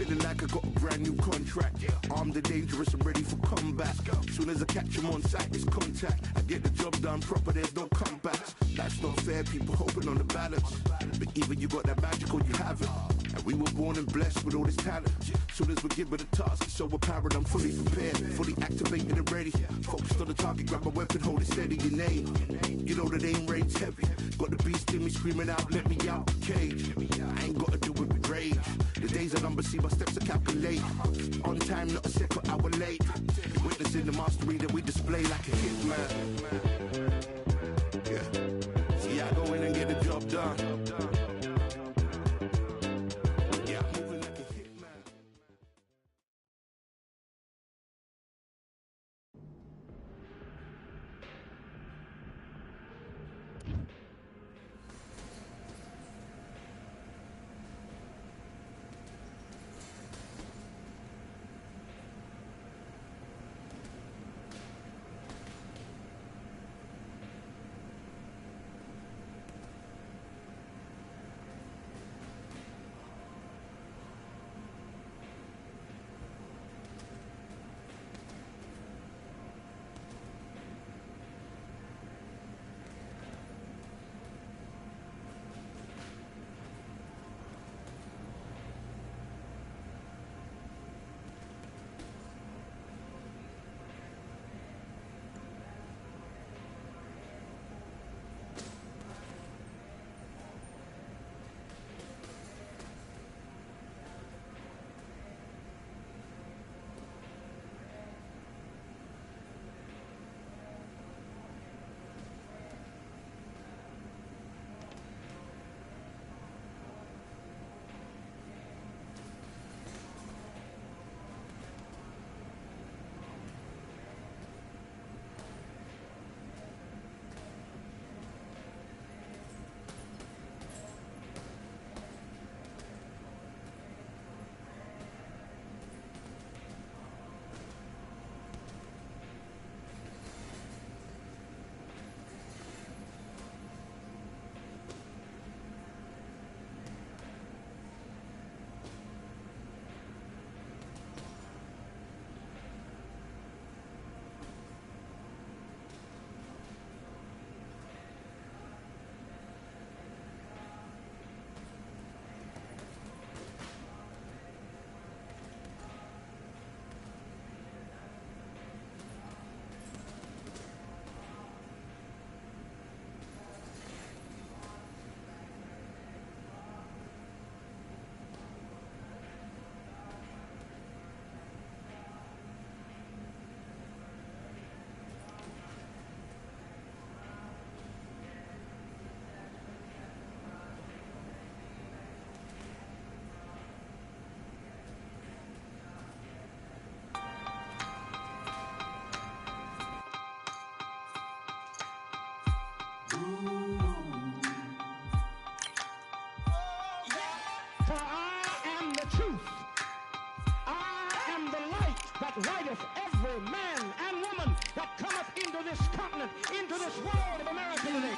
feeling like I got a brand new contract. Armed and dangerous and ready for combat. Soon as I catch them on sight, it's contact. I get the job done proper, there's no comebacks. Life's not fair, people hoping on the balance. But either you got that magic or you haven't. And we were born and blessed with all this talent. Soon as we're given a task, it's so apparent I'm fully prepared, fully activated and ready. Focused on the target, grab my weapon, hold it steady, your name. You know that aim range heavy. Got the beast in me screaming out, let me out the cage. I ain't gotta do it with rage. The days are numbered, see my steps are calculate. On time, not a second hour late. Witnessing the mastery that we display like a hitman. Yeah. See, I go in and get the job done. Yeah, I'm moving like a hitman. Lighteth every man and woman that cometh into this continent, into this world of America today.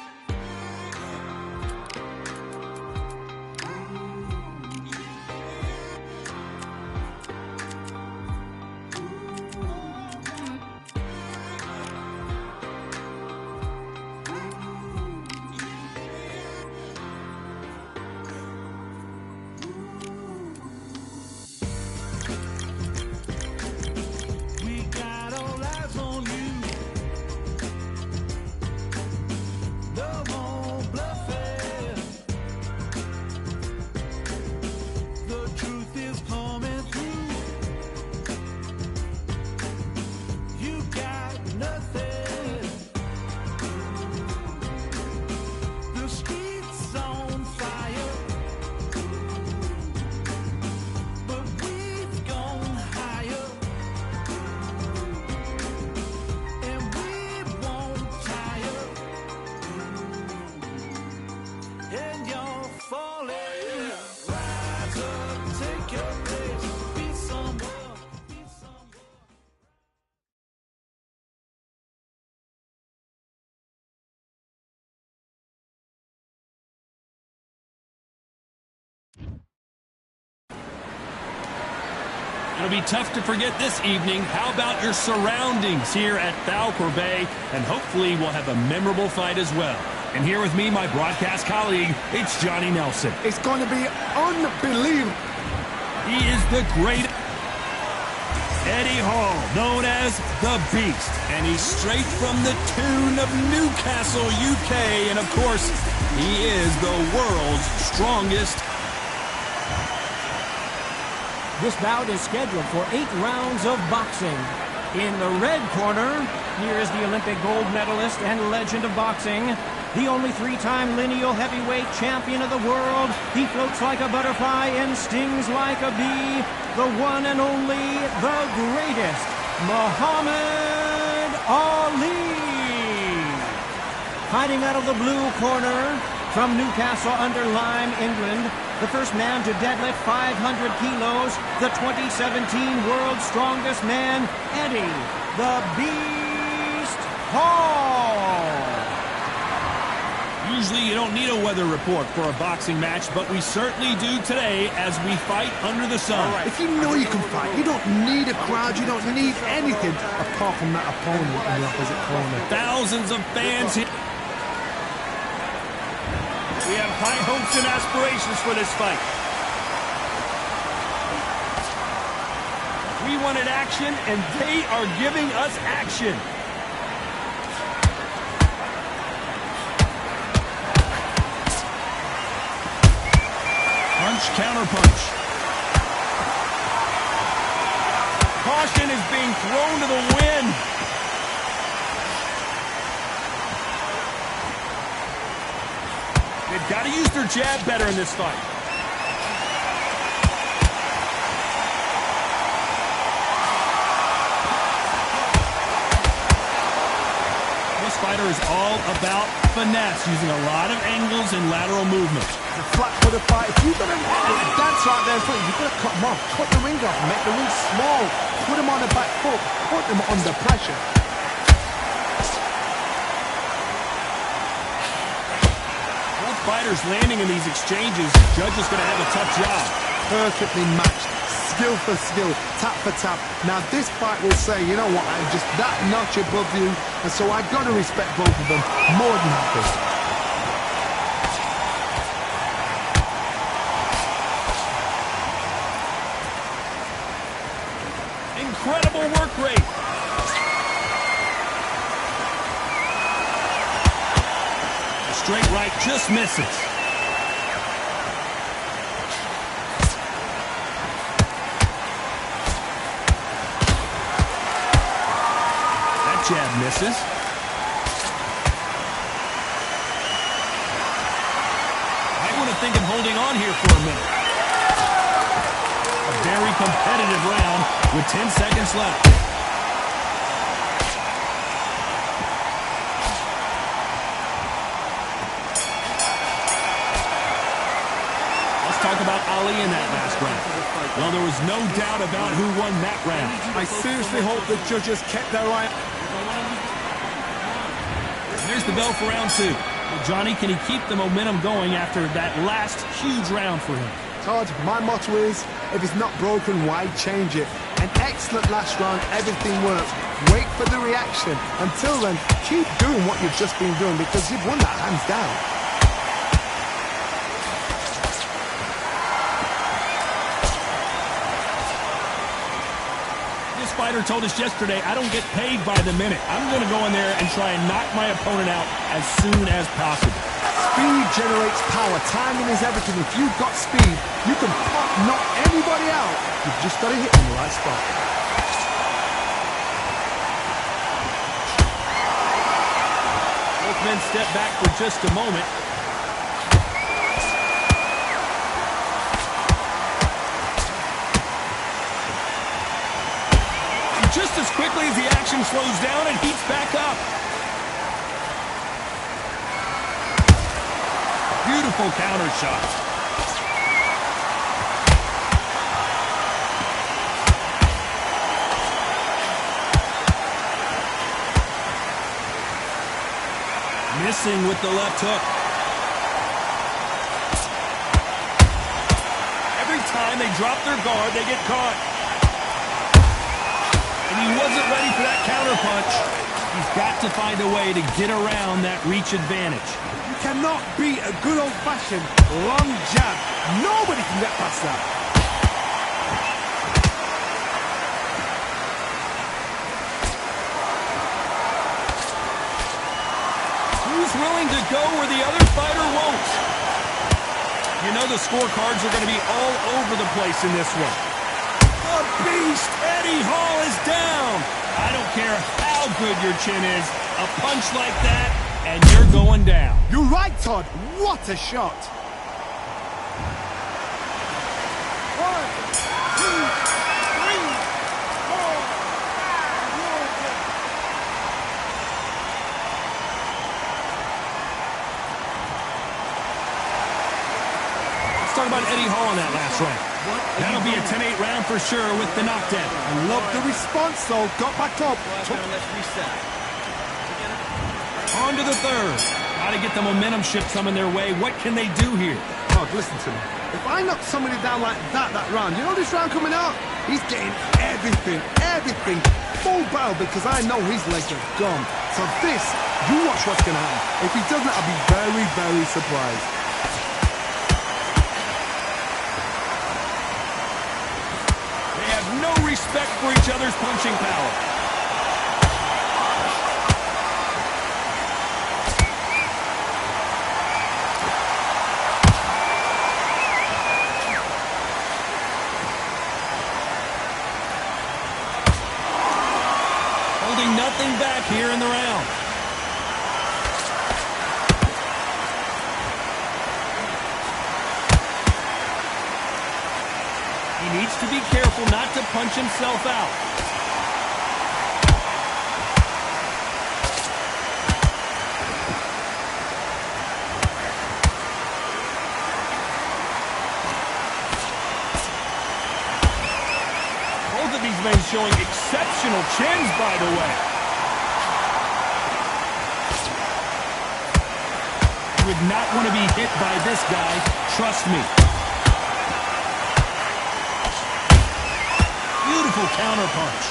It'll be tough to forget this evening. How about your surroundings here at Falcor Bay? And hopefully we'll have a memorable fight as well. And here with me, my broadcast colleague, it's Johnny Nelson. It's going to be unbelievable. He is the great Eddie Hall, known as the Beast. And he's straight from the tune of Newcastle, UK. And of course, he is the world's strongest. This bout is scheduled for 8 rounds of boxing. In the red corner, here is the Olympic gold medalist and legend of boxing, the only 3-time lineal heavyweight champion of the world. He floats like a butterfly and stings like a bee. The one and only, the greatest, Muhammad Ali. Fighting out of the blue corner, from Newcastle under Lyme, England, the first man to deadlift 500 kilos, the 2017 World's Strongest Man, Eddie the Beast Hall. Usually you don't need a weather report for a boxing match, but we certainly do today as we fight under the sun. If you know you can fight, you don't need a crowd, you don't need anything apart from that opponent in the opposite corner. Thousands of fans here. We have high hopes and aspirations for this fight. We wanted action, and they are giving us action. Punch, counter punch. Caution is being thrown to the wind. They've got to use their jab better in this fight. This fighter is all about finesse, using a lot of angles and lateral movement. It's a flat-footed fight. If you've got a dance right there in front, you've got to cut him off. Cut the ring off, make the ring small. Put him on the back foot. Put him under pressure. Fighters landing in these exchanges. Judge is going to have a tough job. Perfectly matched, skill for skill, tap for tap. Now this fight will say, you know what, I'm just that notch above you, and so I've got to respect both of them more than happy. Incredible work rate. Straight right just misses. That jab misses. I want to think of holding on here for a minute. A very competitive round with 10 seconds left. Talk about Ali in that last round. Well, there was no doubt about who won that round. I seriously hope the judges kept their eye. There's the bell for round 2. Well, Johnny, can he keep the momentum going after that last huge round for him? Todd, my motto is, if it's not broken, why change it? An excellent last round, everything worked. Wait for the reaction. Until then, keep doing what you've just been doing because you've won that hands down. Fighter told us yesterday, I don't get paid by the minute. I'm going to go in there and try and knock my opponent out as soon as possible. Speed generates power. Timing is everything. If you've got speed, you can knock anybody out. You've just got to hit in the right spot. Both men step back for just a moment. Just as quickly as the action slows down, it heats back up. Beautiful counter shot. Missing with the left hook. Every time they drop their guard, they get caught. And he wasn't ready for that counter punch. He's got to find a way to get around that reach advantage. You cannot beat a good old-fashioned long jab. Nobody can get past that. Who's willing to go where the other fighter won't? You know the scorecards are going to be all over the place in this one. The Beast, Eddie Hall, is down. I don't care how good your chin is. A punch like that, and you're going down. You're right, Todd. What a shot. 1, 2, 3, 4. Let's talk about Eddie Hall in that last round. That'll be a 10-8 round for sure with the knockdown. I love the response, though. Got back up. Let's reset. On to the third. Got to get the momentum shift coming their way. What can they do here? Todd, listen to me. If I knock somebody down like that round, you know this round coming out? He's getting everything, full barrel, because I know his legs are gone. So this, you watch what's going to happen. If he doesn't, I'll be very, very surprised. No respect for each other's punching power. Holding nothing back here in the round. He needs to be careful not to punch himself out. Both of these men showing exceptional chins, by the way. You would not want to be hit by this guy, trust me. Beautiful counter punch.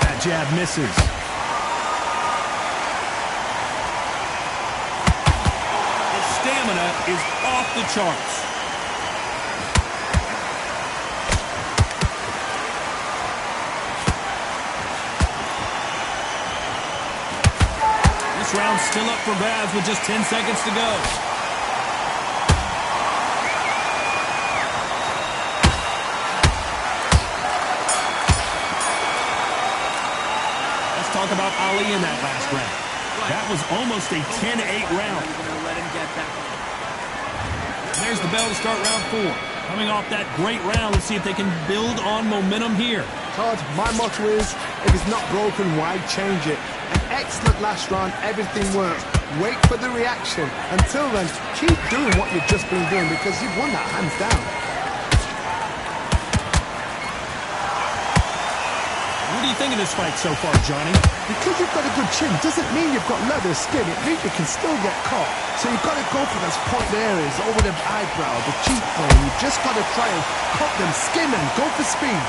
That jab misses. His stamina is off the charts. This round's still up for grabs with just 10 seconds to go. Talk about Ali in that last round. That was almost a 10-8 round. There's the bell to start round 4. Coming off that great round, let's see if they can build on momentum here. Todd, my motto is, if it's not broken, why change it? An excellent last round, everything works. Wait for the reaction. Until then, keep doing what you've just been doing, because you've won that hands down. What do you think of this fight so far, Johnny? Because you've got a good chin doesn't mean you've got leather skin. It means you can still get caught. So you've got to go for those pointed areas, over the eyebrow, the cheekbone. You've just got to try and cut them, skim them, go for speed.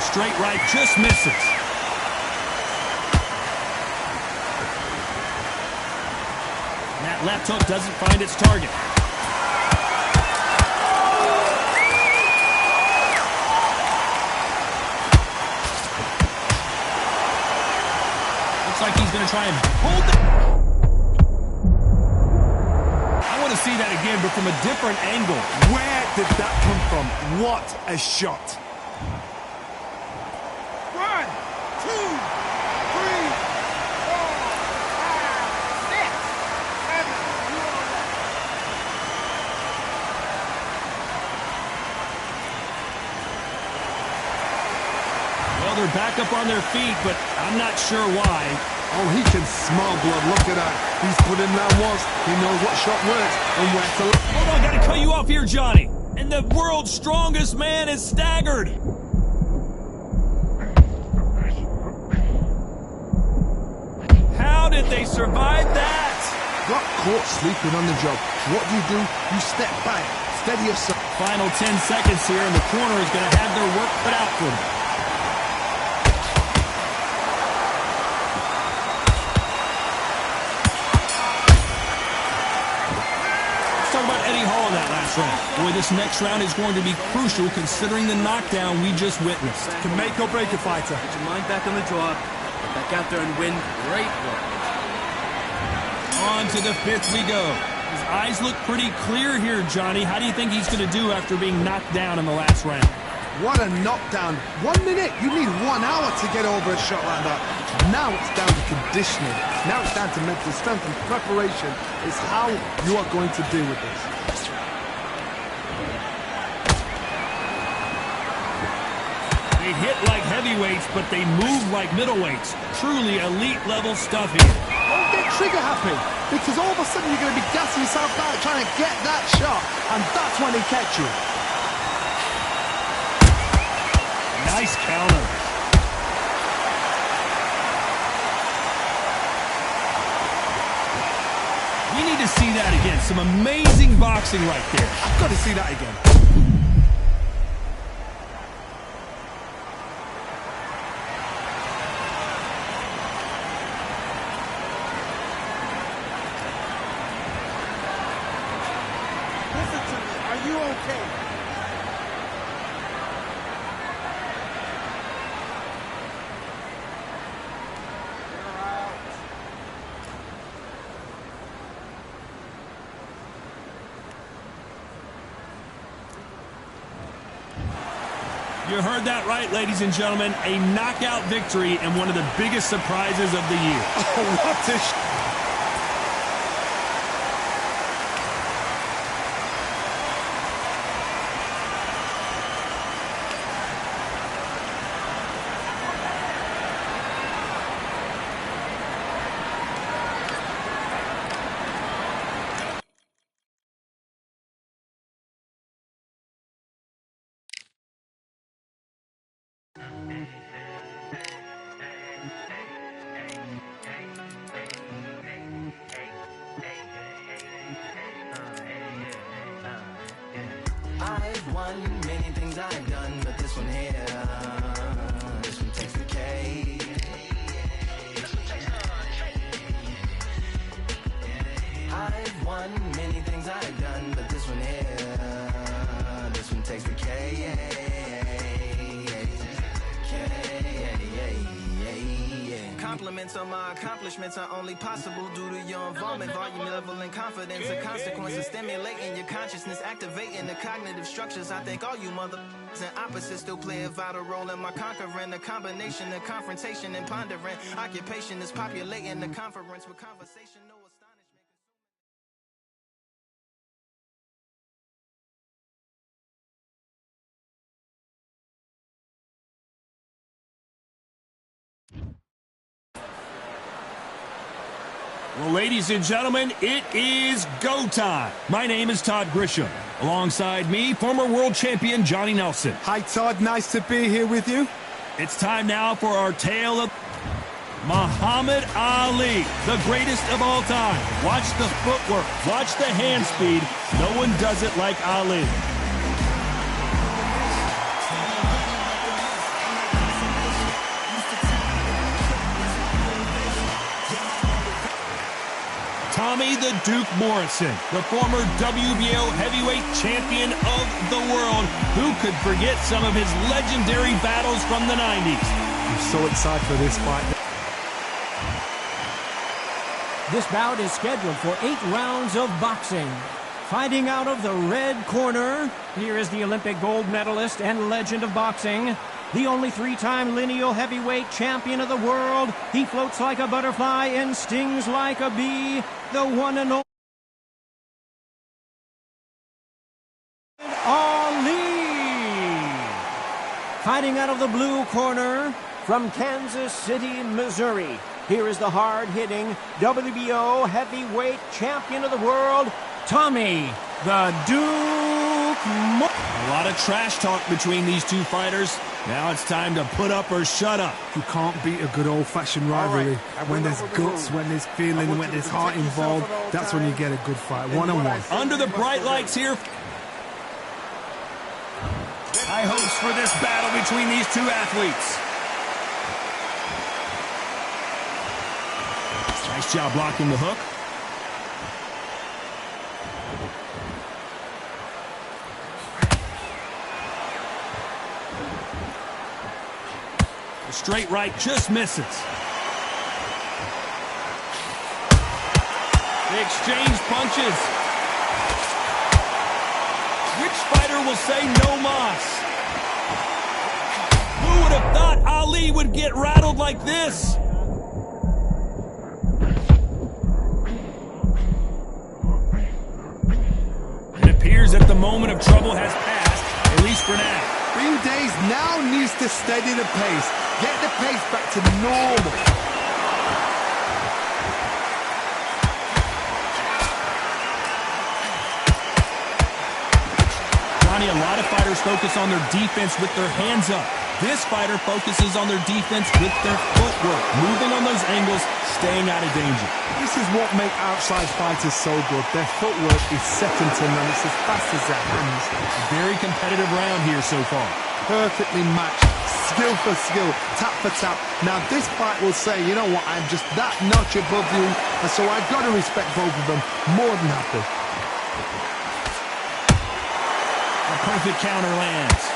Straight right just misses. That left hook doesn't find its target. Looks like he's going to try and hold it. I want to see that again, but from a different angle. Where did that come from? What a shot. 1, 2, 3, 4, 5, 6, 7, 8. Well, they're back up on their feet, but I'm not sure why. Oh, he can smell blood. Look at that. He's put in that once. He knows what shot works and where to... Hold on, gotta cut you off here, Johnny. And the world's strongest man is staggered. about it. They survived that. Got caught sleeping on the job. What do? You step back, steady yourself. Final 10 seconds here, and the corner is going to have their work cut out for them. Let's talk about Eddie Hall in that last round. Boy, this next round is going to be crucial considering the knockdown we just witnessed. Can make or break a fighter. Get your mind back on the draw. Get back out there and win. Great work. On to the fifth we go. His eyes look pretty clear here, Johnny. How do you think he's going to do after being knocked down in the last round? What a knockdown. 1 minute. You need 1 hour to get over a shot like that. Now it's down to conditioning. Now it's down to mental strength and preparation is how you are going to deal with this. They hit like heavyweights, but they move like middleweights. Truly elite level stuff here. Don't get trigger happy, because all of a sudden you're going to be gassing yourself out trying to get that shot, and that's when they catch you. Nice counter. We need to see that again. Some amazing boxing right there. I've got to see that again. Listen to me. Are you okay? You heard that right, ladies and gentlemen. A knockout victory and one of the biggest surprises of the year. Oh, what a I've won many things I've done, but this one here, this one takes the cake. I've won many things I've done, but this one here, this one takes the cake. Compliments on my accomplishments are only possible due to your involvement, volume, level, and confidence. The consequences stimulating your consciousness, activating the cognitive structures. I think all you and opposites still play a vital role in my conquering. The combination of confrontation and pondering. Occupation is populating the conference with conversation. No astonishment. Well, ladies and gentlemen, it is go time. My name is Todd Grisham. Alongside me, former world champion Johnny Nelson. Hi, Todd. Nice to be here with you. It's time now for our tale of Muhammad Ali, the greatest of all time. Watch the footwork. Watch the hand speed. No one does it like Ali. Tommy the Duke Morrison, the former WBO heavyweight champion of the world. Who could forget some of his legendary battles from the 90s? I'm so excited for this fight. This bout is scheduled for 8 rounds of boxing. Fighting out of the red corner, here is the Olympic gold medalist and legend of boxing, the only 3-time lineal heavyweight champion of the world. He floats like a butterfly and stings like a bee, the one and only Ali. Fighting out of the blue corner, from Kansas City, Missouri, here is the hard-hitting WBO heavyweight champion of the world, Tommy the Duke Morrison. A lot of trash talk between these two fighters. Now it's time to put up or shut up. You can't beat a good old-fashioned rivalry. When there's guts, when there's feeling, when there's heart involved, that's when you get a good fight, one-on-one. Under the bright lights here. High hopes for this battle between these two athletes. Nice job blocking the hook. The straight right just misses. They exchange punches. Which fighter will say no mas? Who would have thought Ali would get rattled like this? It appears that the moment of trouble has passed, at least for now. Ring Days now needs to steady the pace. Get the pace back to normal. Johnny, a lot of fighters focus on their defense with their hands up. This fighter focuses on their defense with their footwork, moving on those angles, staying out of danger. This is what makes outside fighters so good. Their footwork is second to none. It's as fast as their hands. A very competitive round here so far. Perfectly matched, skill for skill, tap for tap. Now this fight will say, you know what, I'm just that notch above you, and so I've got to respect both of them more than happy. A perfect counter lands.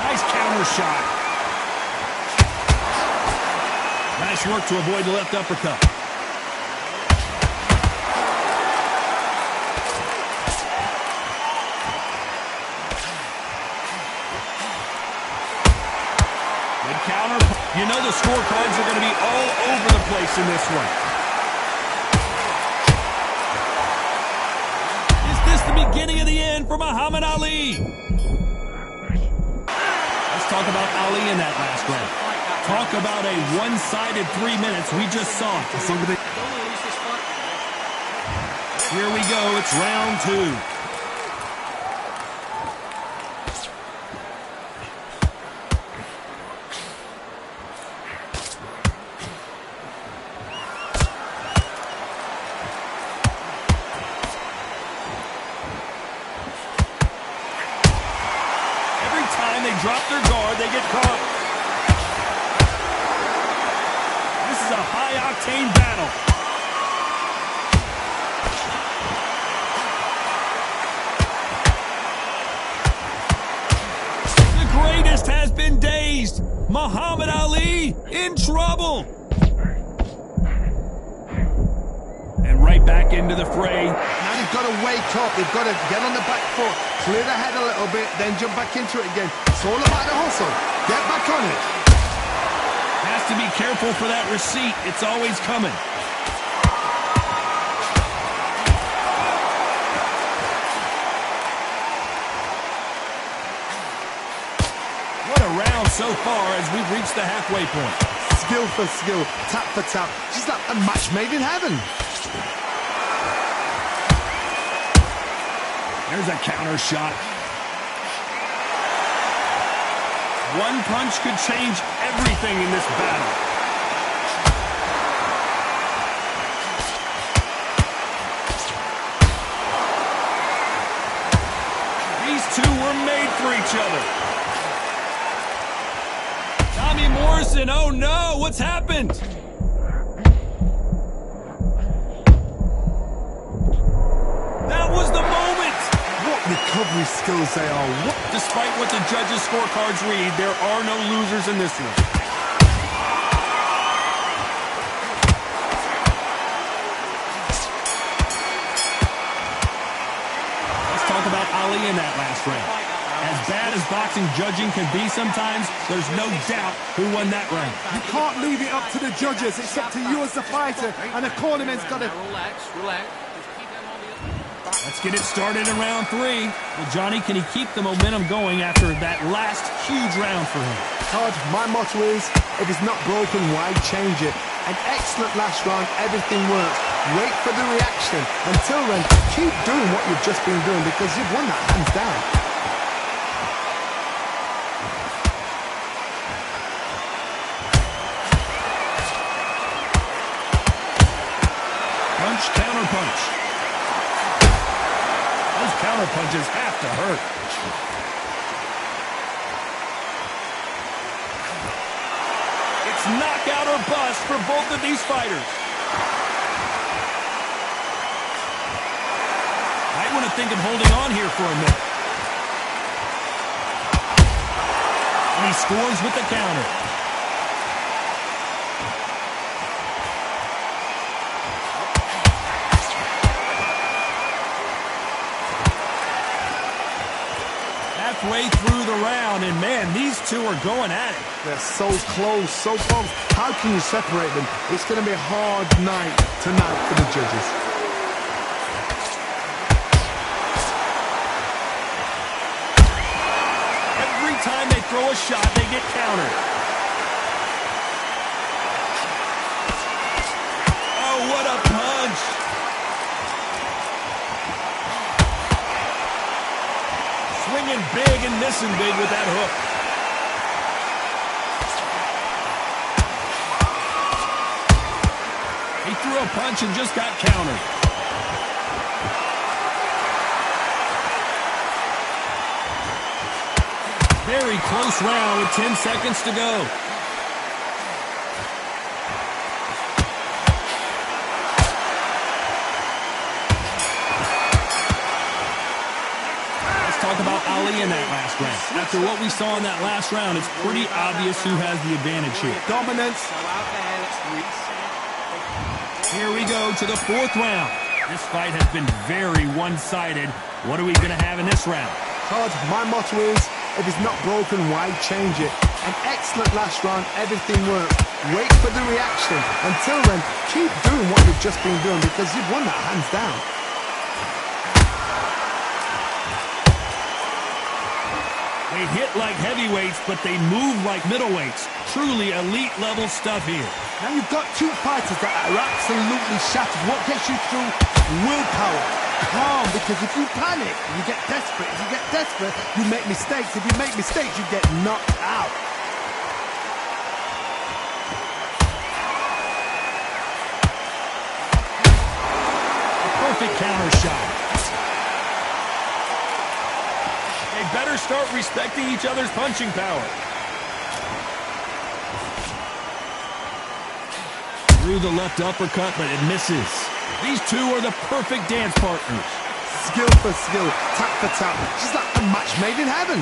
Nice counter shot. Nice work to avoid the left uppercut. Good counter. You know the scorecards are going to be all over the place in this one. Is this the beginning of the end for Muhammad Ali? Talk about Ali in that last round. Talk about a one-sided 3 minutes. We just saw it. Here we go. It's round 2. Drop their guard, they get caught. This is a high-octane battle. The greatest has been dazed. Muhammad Ali in trouble. And right back into the fray. Now they've got to wake up. They've got to get on the back foot, clear the head a little bit, then jump back into it again. It's all about the hustle. Get back on it. Has to be careful for that receipt. It's always coming. What a round so far as we've reached the halfway point. Skill for skill, tap for tap. Just like a match made in heaven. There's a counter shot. One punch could change everything in this battle. These two were made for each other. Tommy Morrison, oh no, what's happened? That was the moment. Recovery skills they are. Despite what the judges' scorecards read, there are no losers in this one. Let's talk about Ali in that last round. As bad as boxing judging can be sometimes, there's no doubt who won that round. You can't leave it up to the judges. It's up to you as the fighter, and the cornerman's got to... Relax. Let's get it started in round 3. Well, Johnny, can he keep the momentum going after that last huge round for him? Todd, my motto is, if it's not broken, why change it? An excellent last round, everything works. Wait for the reaction. Until then, keep doing what you've just been doing because you've won that hands down. counter punches have to hurt. It's knockout or bust for both of these fighters. Might want to think of holding on here for a minute. And he scores with the counter. Halfway through the round, and man, these two are going at it. They're so close, so close. How can you separate them? It's going to be a hard night tonight for the judges. Every time they throw a shot, they get countered. Oh, what a punch! Swinging big and missing big with that hook. He threw a punch and just got countered. Very close round with 10 seconds to go. Talk about Ali in that last round. After what we saw in that last round, it's pretty obvious who has the advantage here. Dominance. Here we go to the fourth round. This fight has been very one-sided. What are we going to have in this round? Todd, my motto is, if it's not broken, why change it? An excellent last round, everything worked. Wait for the reaction. Until then, keep doing what you've just been doing because you've won that hands down. They hit like heavyweights, but they move like middleweights. Truly elite level stuff here. Now you've got two fighters that are absolutely shattered. What gets you through? Willpower. Calm, because if you panic, you get desperate. If you get desperate, you make mistakes. If you make mistakes, you get knocked out. A perfect counter shot. They better start respecting each other's punching power. Threw the left uppercut, but it misses. These two are the perfect dance partners. Skill for skill, tap for tap. Just like a match made in heaven.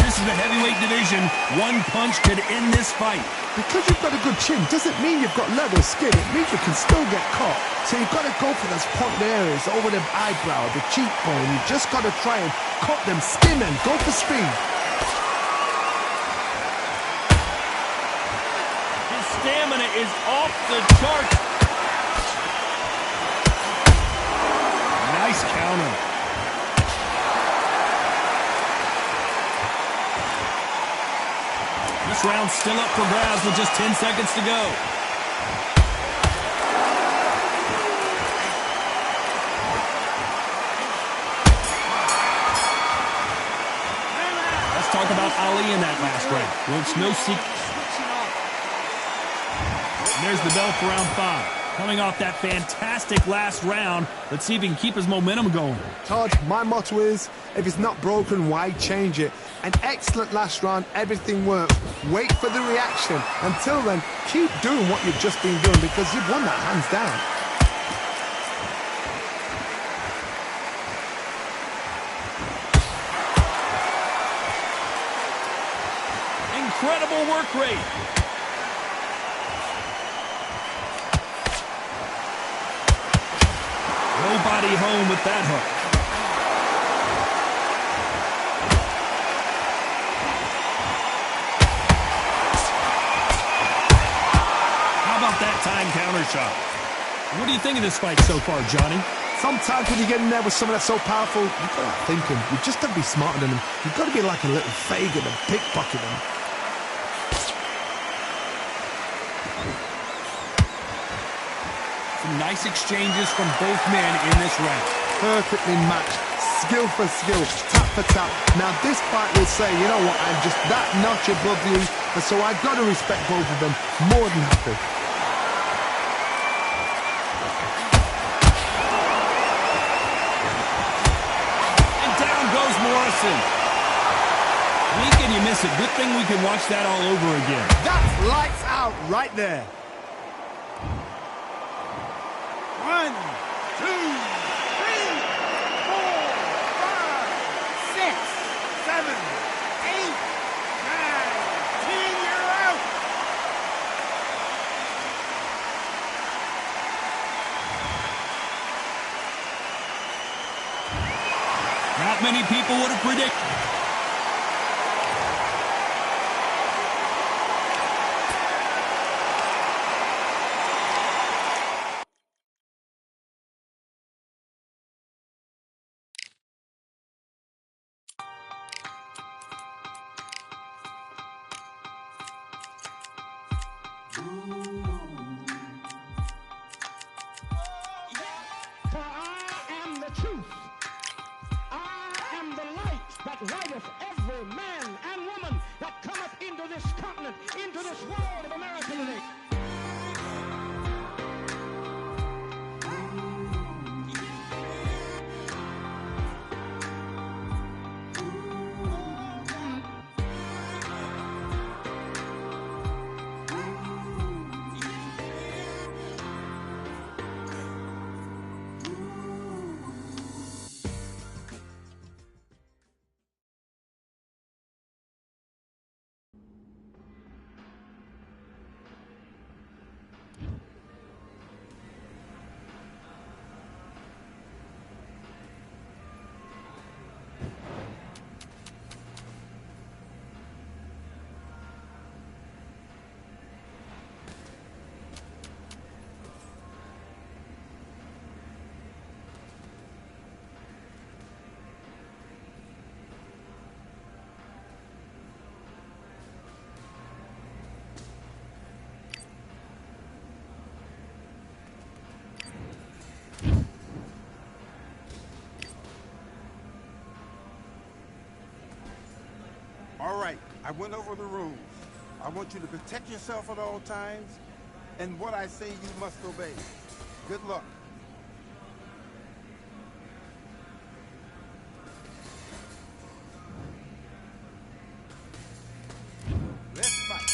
This is the heavyweight division. One punch could end this fight. Because you've got a good chin doesn't mean you've got leather skin. It means you can still get caught. So you've got to go for those pointed areas over the eyebrow, the cheekbone. You've just got to try and cut them, skin them, go for speed. His stamina is off the charts. Nice counter. This round's still up for grabs with just 10 seconds to go. Let's talk about Ali in that last round. Well, it's no secret. And there's the bell for round 5. Coming off that fantastic last round, let's see if he can keep his momentum going. Todd, my motto is, if it's not broken, why change it? An excellent last round, everything worked. Wait for the reaction. Until then, keep doing what you've just been doing because you've won that hands down. Incredible work rate. Nobody home with that hook. How about that time counter shot? What do you think of this fight so far, Johnny? Sometimes when you get in there with someone that's so powerful, you've got to think him. You've just got to be smarter than him. You've got to be like a little faggot and pickpocket him. Some nice exchanges from both men in this round. Perfectly matched. skill for skill, tap for tap. Now this fight will say, you know what, I'm just that notch above you, and so I've got to respect both of them. More than happy. And down goes Morrison. Lee, can you miss it? Good thing we can watch that all over again. That's lights out right there. 1, 2, 3, 4, 5, 6, 7, 8, 9, 10, you're out! Not many people would have predicted. For I am the truth. I am the light that lighteth every man and woman that cometh into this continent, into this world of America today. All right, I went over the rules. I want you to protect yourself at all times, and what I say you must obey. Good luck. Let's fight.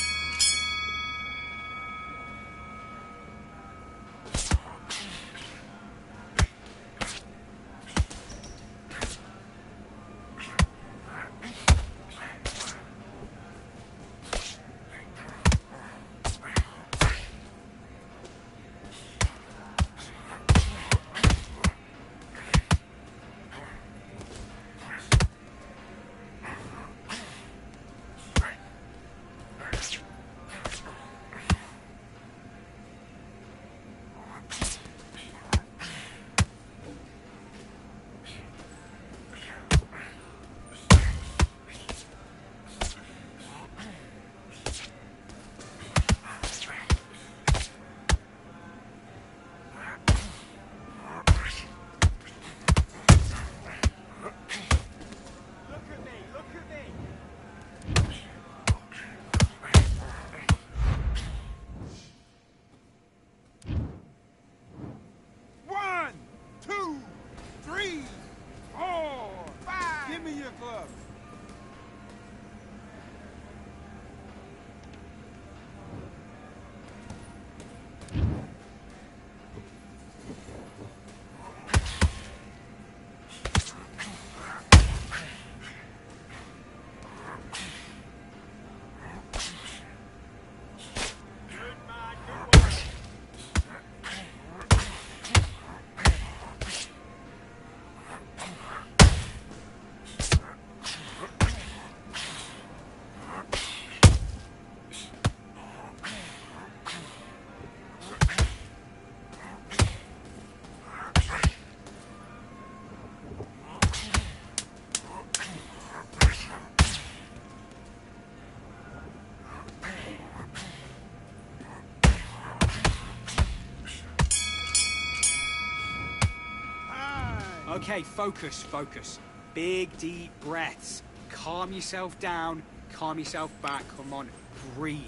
Okay, focus. Big, deep breaths. Calm yourself down. Calm yourself back. Come on, breathe.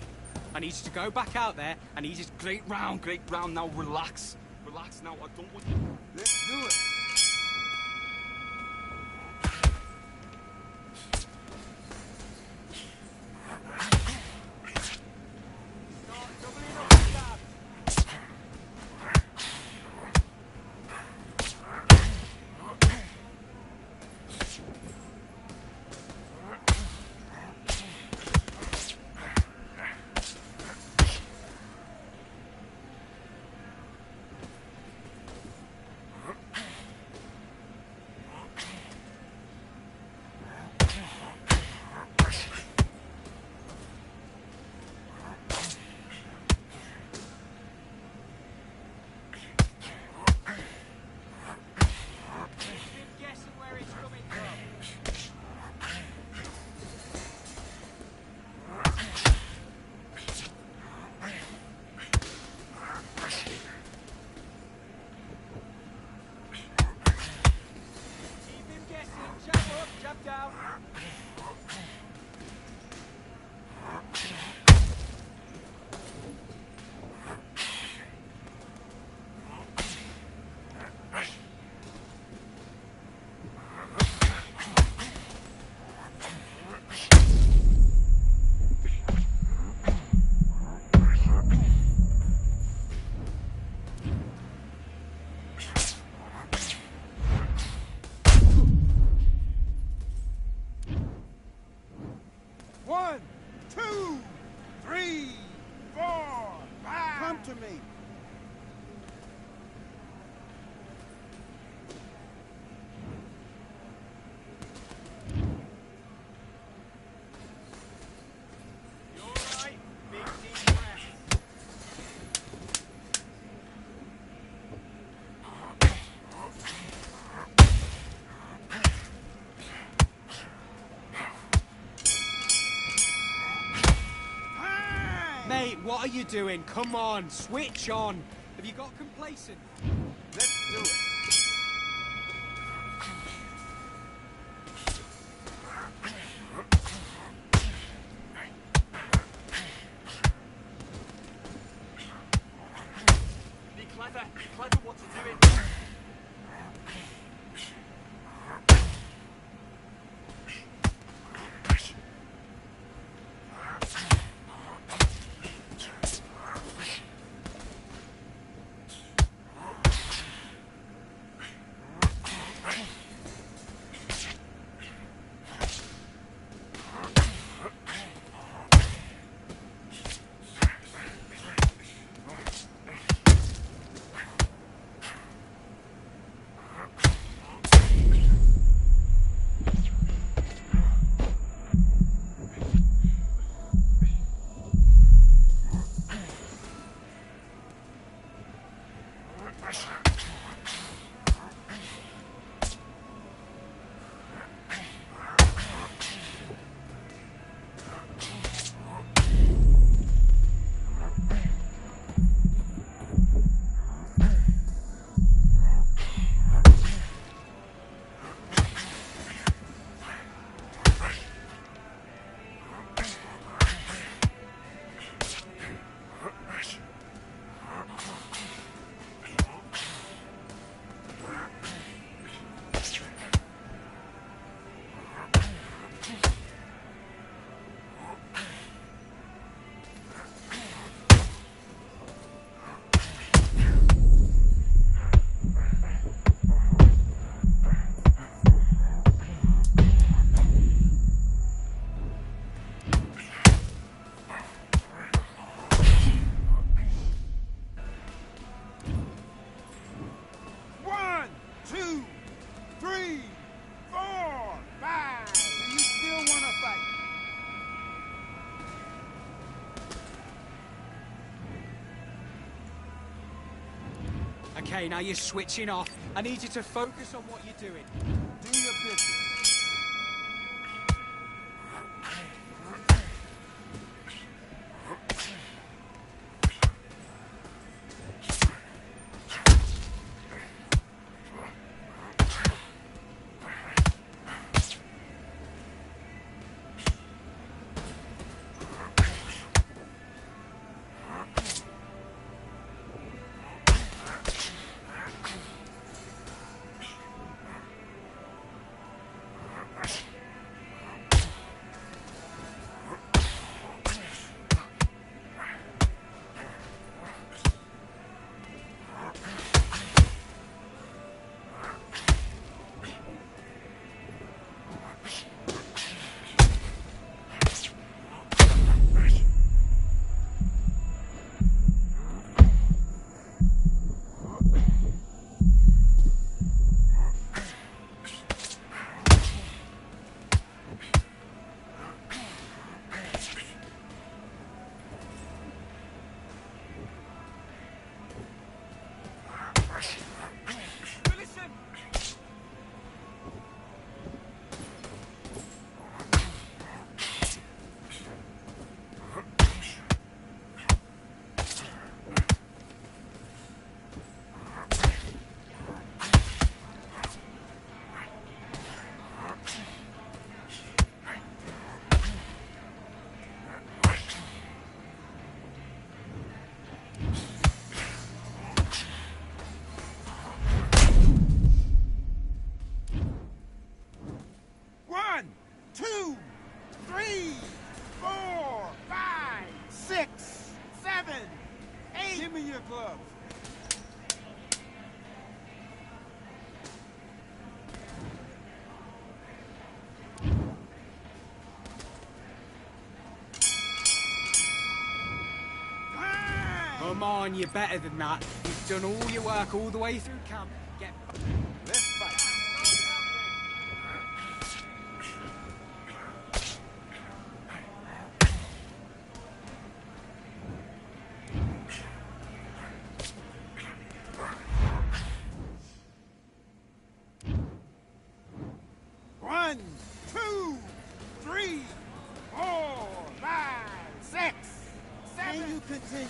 I need you to go back out there. I need you to great round. Now relax. Relax now. I don't want you. Let's do it. One, two, three, four, five. Come to me. You all right? Big deep breath. Mate, what are you doing? Come on, switch on. Have you got complacent? Let's do it. Be clever what you're doing. Okay, now you're switching off. I need you to focus on what you're doing. Do your business. Come on, you're better than that. You've done all your work all the way through camp. Get... Let's fight. 1, 2, 3, 4, 5, 6, 7. And you continue.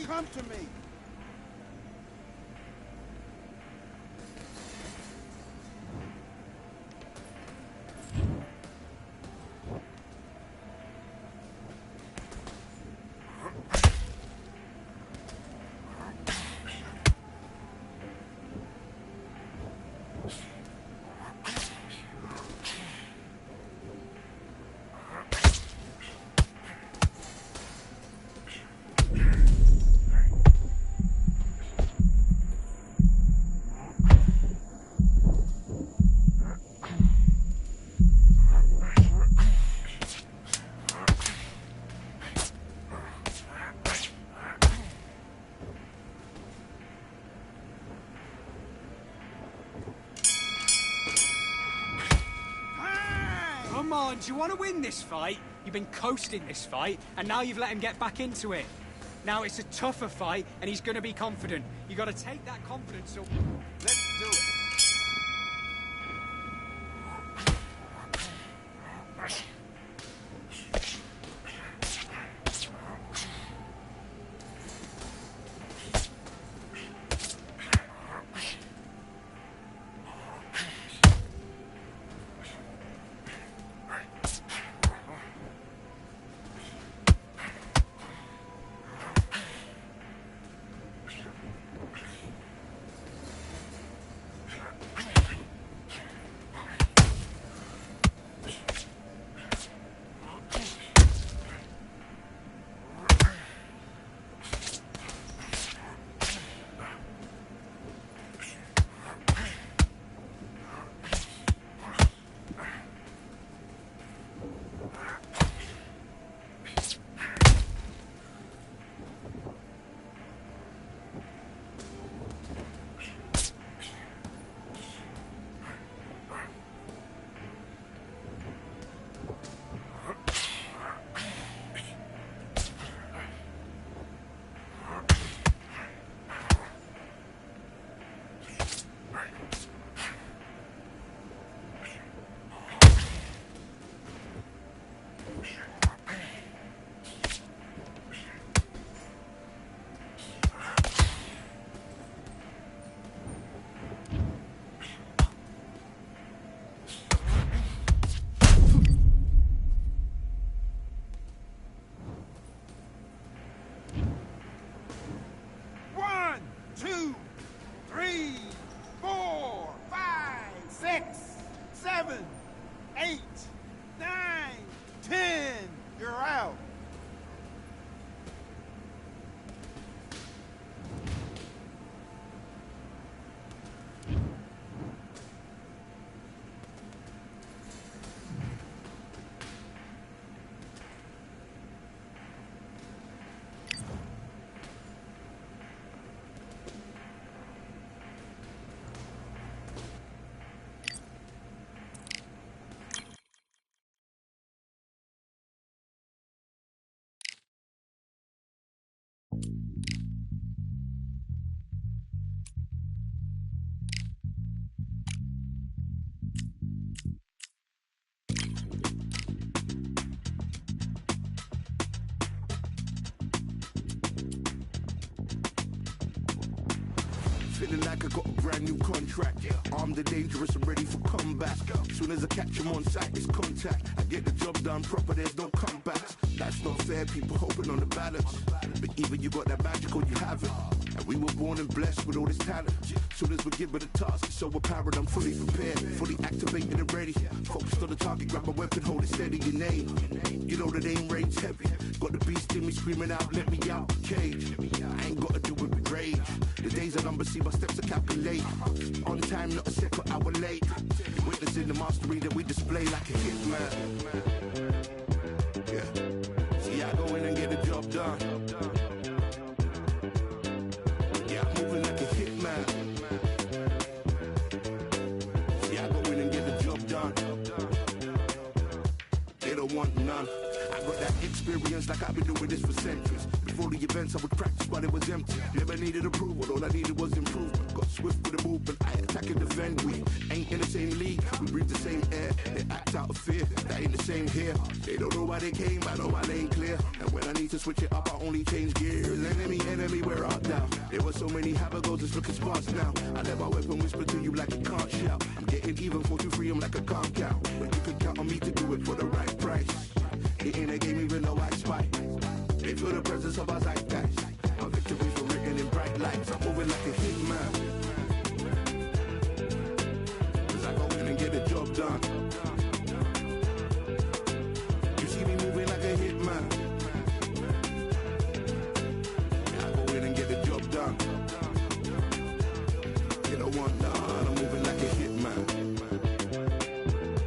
Come to me. Come on, do you want to win this fight? You've been coasting this fight, and now you've let him get back into it. Now it's a tougher fight, and he's going to be confident. You got to take that confidence up. Let's do it. feeling like I got a brand new contract. Armed and dangerous and ready for comeback. Soon as I catch him on sight, it's contact. I get the job done proper, there's no comeback. That's not fair, people hoping on the balance. But either you got that magic or you haven't. And we were born and blessed with all this talent. Soon as we're given a task, it's so apparent I'm fully prepared, fully activated and ready. Focused on the target, grab my weapon, hold it steady, your name. You know that aim range heavy. Got the beast in me screaming out, let me out the cage. I ain't got to do it with rage. The days are numbered, see my steps are calculate. On time, not a second hour late. Witnessing the mastery that we display like a hitman. Yeah. See, I go in and get the job done. Yeah, I'm moving like a hitman. See, I go in and get the job done. They don't want none. I got that experience like I've been doing this for centuries. Before the events, I would practice while it was empty. Never needed approval, all I needed was improvement. Got swift with the movement, I attack and defend. We ain't in the same league, we breathe the same air. They act out of fear, that ain't the same here. They don't know why they came, I know why they ain't clear. And when I need to switch it up, I only change gears. Enemy, where art thou? There were so many habagos, it's looking sparse now. I let my weapon whisper to you like a can't shout. I'm getting even 4-2-3, I'm like a can't count. But you can count on me to do it for the right price. It ain't a game even though I spite. They feel the presence of our zeitgeist. My victories were written in bright lights. I'm moving like a hitman. Cause I go in and get the job done. You see me moving like a hitman. Yeah, I go in and get the job done. You don't want none. I'm moving like a hitman.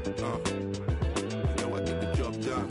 You know I get the job done.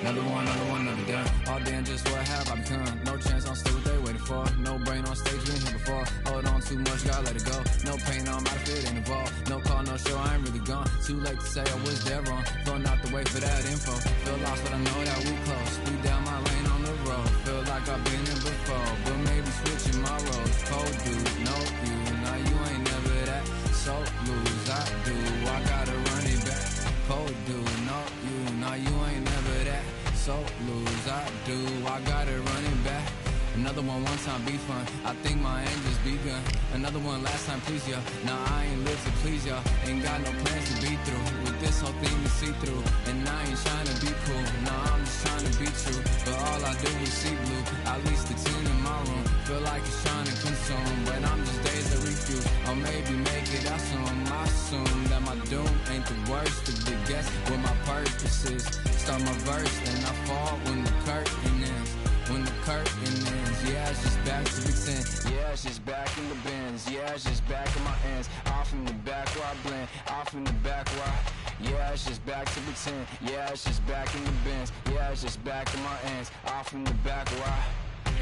Another gun. All damn, just what have I become? No chance, I'm still what they waiting for. No brain on stage, been here before. Hold on too much, gotta let it go. No pain, I'm out of it, ain't involved. No call, no show, I ain't really gone. Too late to say I was there wrong. Throwing out the way for that info. Feel lost, but I know that we close. Speed down my lane on the road. Feel like I've been here before, but maybe switching my roles. Cold dude, no you, now you ain't never that. So lose, I do, I gotta run it back. Cold dude, no you, now you ain't never that. So lose, I do, I gotta run it back. Another one time be fun, I think my aim just begun. Another one last time please ya. Now I ain't live to please ya. Ain't got no plans to be through with this whole thing to see through. And I ain't trying to be cool, nah, I'm just trying to be true. But all I do is see blue, at least the tune in my room. Feel like it's trying to consume, but I'm just days to refuse. Or maybe make it assume, I assume that my doom ain't the worst of the guess. What my purpose is, start my verse, then I fall when the curtain ends. When the curtain ends, yeah, it's just back to pretend. Yeah, it's just back in the bins. Yeah, it's just back in my ends. Off in the back where I blend. Off in the back where I... Yeah, it's just back to pretend. Yeah, it's just back in the bins. Yeah, it's just back in my ends. Off in the back where I...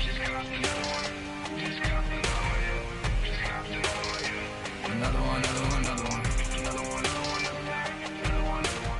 Just copped another one. Just copped another one. Just copped another one. Another one, another one, another one. Another one, another one, another one. Another one, another one.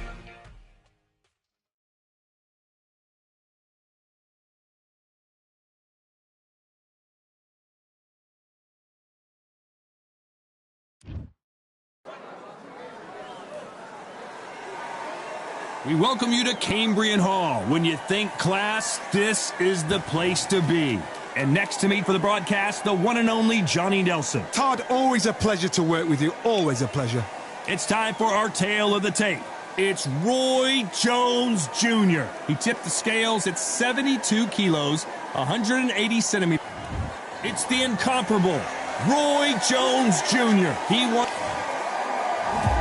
We welcome you to Cambrian Hall. When you think class, this is the place to be. And next to me for the broadcast, the one and only Johnny Nelson. Todd, always a pleasure to work with you. Always a pleasure. It's time for our tale of the tape. It's Roy Jones Jr. He tipped the scales at 72 kilos, 180 centimeters. It's the incomparable Roy Jones Jr. He won.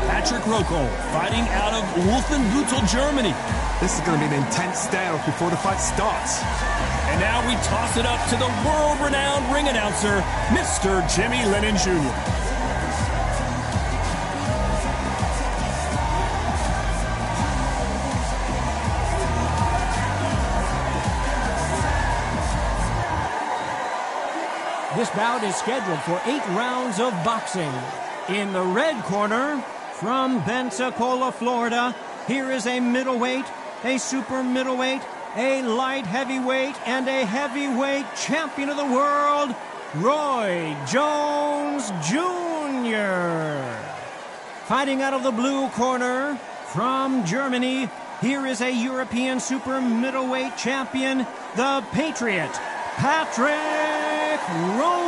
Patrick Rocco fighting out of Wolfenbüttel, Germany. This is going to be an intense standoff before the fight starts. And now we toss it up to the world-renowned ring announcer, Mr. Jimmy Lennon Jr. This bout is scheduled for 8 rounds of boxing. In the red corner, from Pensacola, Florida, here is a middleweight, a super middleweight, a light heavyweight, and a heavyweight champion of the world, Roy Jones Jr. Fighting out of the blue corner, from Germany, here is a European super middleweight champion, the Patriot, Patrick Roll.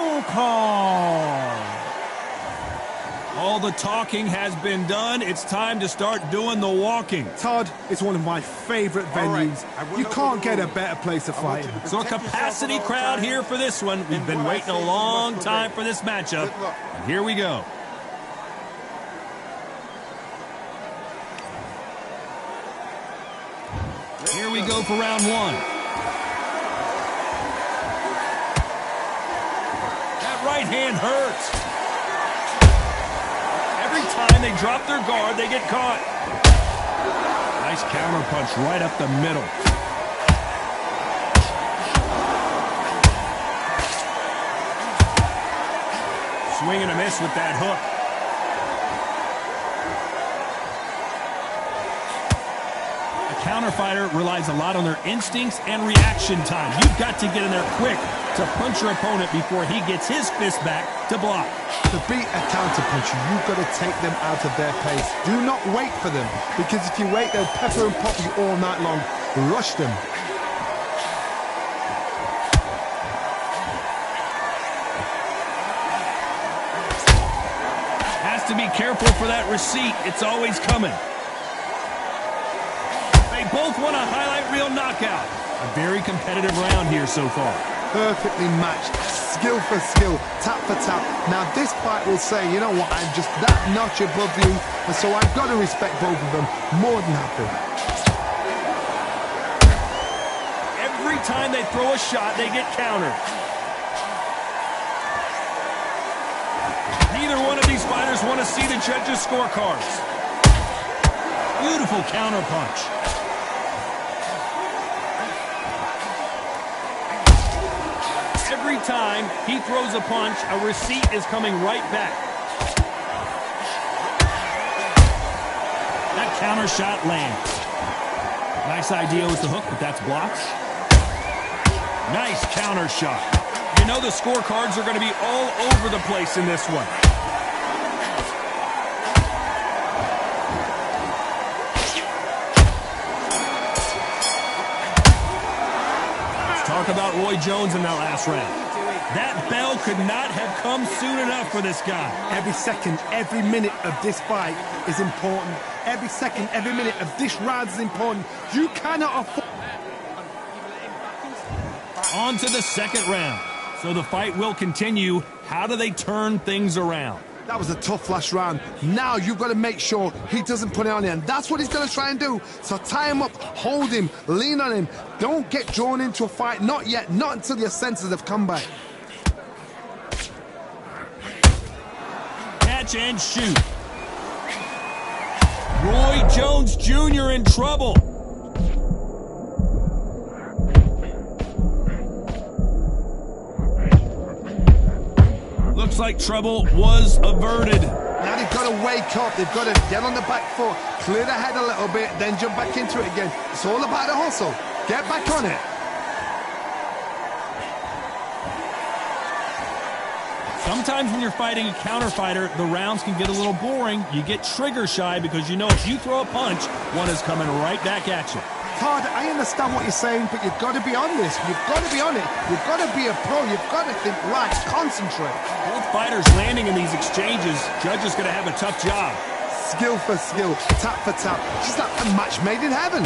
All the talking has been done. It's time to start doing the walking. Todd, it's one of my favorite venues. You can't get a better place to fight. So a capacity crowd here for this one. We've been waiting a long time for this matchup. And here we go. Here we go for round 1. That right hand hurts. Every time they drop their guard, they get caught. Nice counter punch right up the middle. Swing and a miss with that hook. A counter fighter relies a lot on their instincts and reaction time. You've got to get in there quick to punch your opponent before he gets his fist back to block. To beat a counter-puncher, you've got to take them out of their pace. Do not wait for them, because if you wait, they'll pepper and pop you all night long. Rush them. Has to be careful for that receipt. It's always coming. They both want a highlight reel knockout. A very competitive round here so far. Perfectly matched, skill for skill, tap for tap. Now this fight will say, you know what, I'm just that notch above you, and so I've got to respect both of them. More than happy. Every time they throw a shot, they get countered. Neither one of these fighters want to see the judges' scorecards. Beautiful counter punch. Every time he throws a punch, a receipt is coming right back. That counter shot lands. Nice idea with the hook, but that's blocked. Nice counter shot. You know the scorecards are going to be all over the place in this one. Let's talk about Roy Jones in that last round. That bell could not have come soon enough for this guy. Every second, every minute of this fight is important. Every second, every minute of this round is important. You cannot afford... On to the second round. So the fight will continue. How do they turn things around? That was a tough last round. Now you've got to make sure he doesn't put it on you, and that's what he's going to try and do. So tie him up, hold him, lean on him. Don't get drawn into a fight. Not yet. Not until your senses have come back. Catch and shoot. Roy Jones Jr. in trouble. Looks like trouble was averted. Now they've got to wake up. They've got to get on the back foot, clear the head a little bit, then jump back into it again. It's all about the hustle. Get back on it. Sometimes when you're fighting a counter fighter, the rounds can get a little boring. You get trigger shy because you know if you throw a punch, one is coming right back at you. Todd, I understand what you're saying, but you've got to be on this. You've got to be on it. You've got to be a pro. You've got to think right, concentrate. Both fighters landing in these exchanges. Judge is going to have a tough job. Skill for skill, tap for tap. Just like a match made in heaven.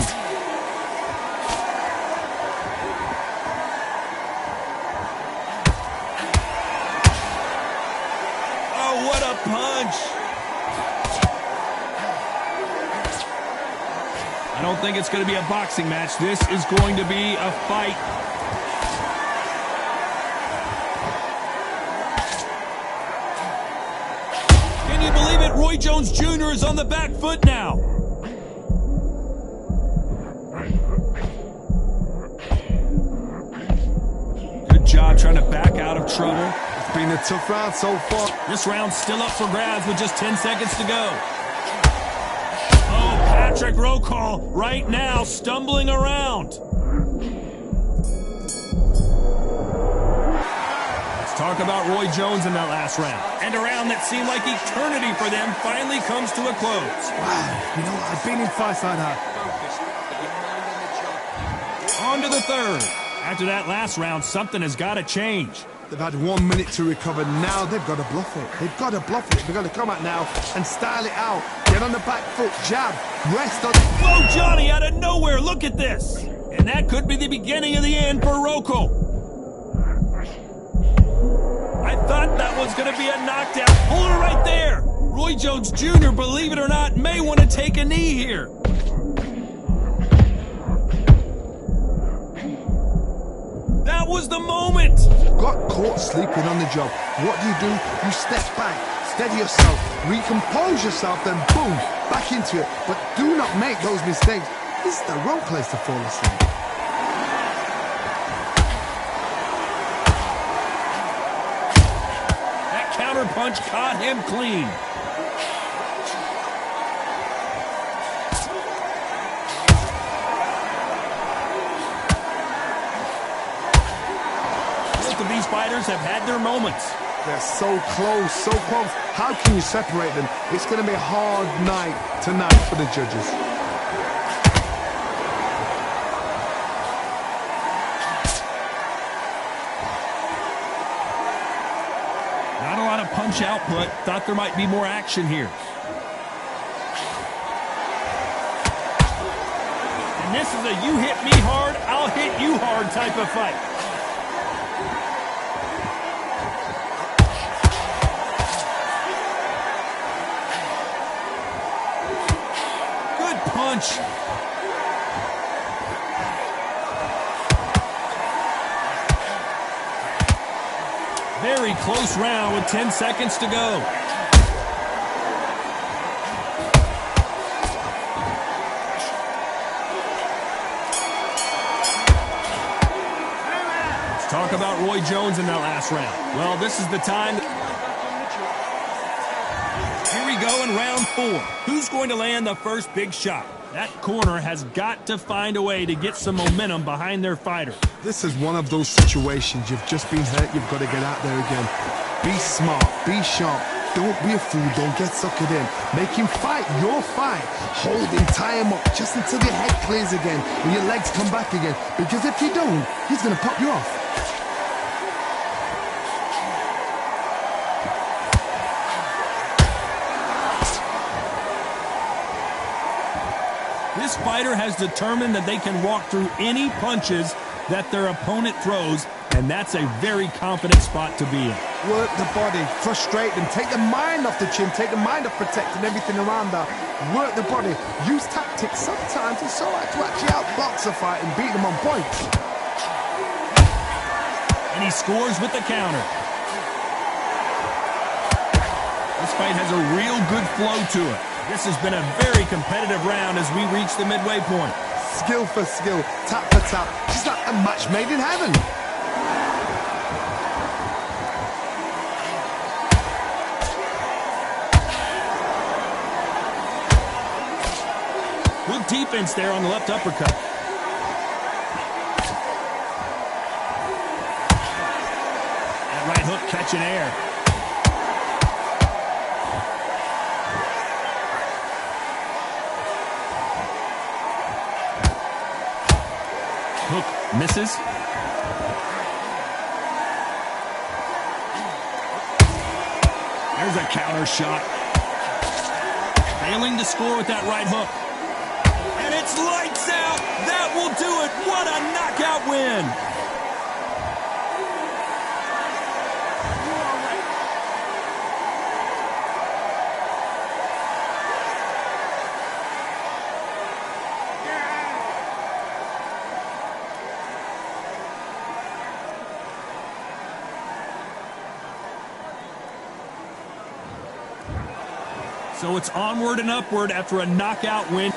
Oh, what a punch! I don't think it's going to be a boxing match. This is going to be a fight. Can you believe it? Roy Jones Jr. is on the back foot now. Good job trying to back out of trouble. Been a tough round so far. This round's still up for grabs with just 10 seconds to go. Oh, Patrick Rocal right now stumbling around. Let's talk about Roy Jones in that last round. And a round that seemed like eternity for them finally comes to a close. Wow, you know what? I've been in fights like that. On to the third. After that last round, something has got to change. They've had 1 minute to recover. Now they've got to bluff it. They've got to bluff it. They've got to come out now and style it out. Get on the back foot, jab, rest on... Whoa, Johnny, out of nowhere, look at this. And that could be the beginning of the end for Rocal. I thought that was going to be a knockdown. Hold it right there. Roy Jones Jr., believe it or not, may want to take a knee here. That was the moment. Got caught sleeping on the job. What do? You step back, steady yourself, recompose yourself, then boom, back into it. But do not make those mistakes. This is the wrong place to fall asleep. That counter punch caught him clean. These fighters have had their moments. They're so close, so close. How can you separate them? It's going to be a hard night tonight for the judges. Not a lot of punch output. Thought there might be more action here. And this is a you hit me hard, I'll hit you hard type of fight. Punch. Very close round with 10 seconds to go. Let's talk about Roy Jones in that last round. Well, this is the time. Here we go in round 4. Who's going to land the first big shot? That corner has got to find a way to get some momentum behind their fighter. This is one of those situations. You've just been hurt. You've got to get out there again. Be smart. Be sharp. Don't be a fool. Don't get suckered in. Make him fight your fight. Hold him. Tie him up just until your head clears again and your legs come back again. Because if you don't, he's going to pop you off. This fighter has determined that they can walk through any punches that their opponent throws, and that's a very confident spot to be in. Work the body, frustrate them, take the mind off the chin, take the mind off protecting everything around that. Work the body, use tactics. Sometimes it's all right to actually outbox a fight and beat them on point. And he scores with the counter. This fight has a real good flow to it. This has been a very competitive round as we reach the midway point. Skill for skill, tap for tap, just like a match made in heaven. Good defense there on the left uppercut. That right hook catching air. Hook misses. There's a counter shot. Failing to score with that right hook. And it's lights out. That will do it. What a knockout win. So it's onward and upward after a knockout win.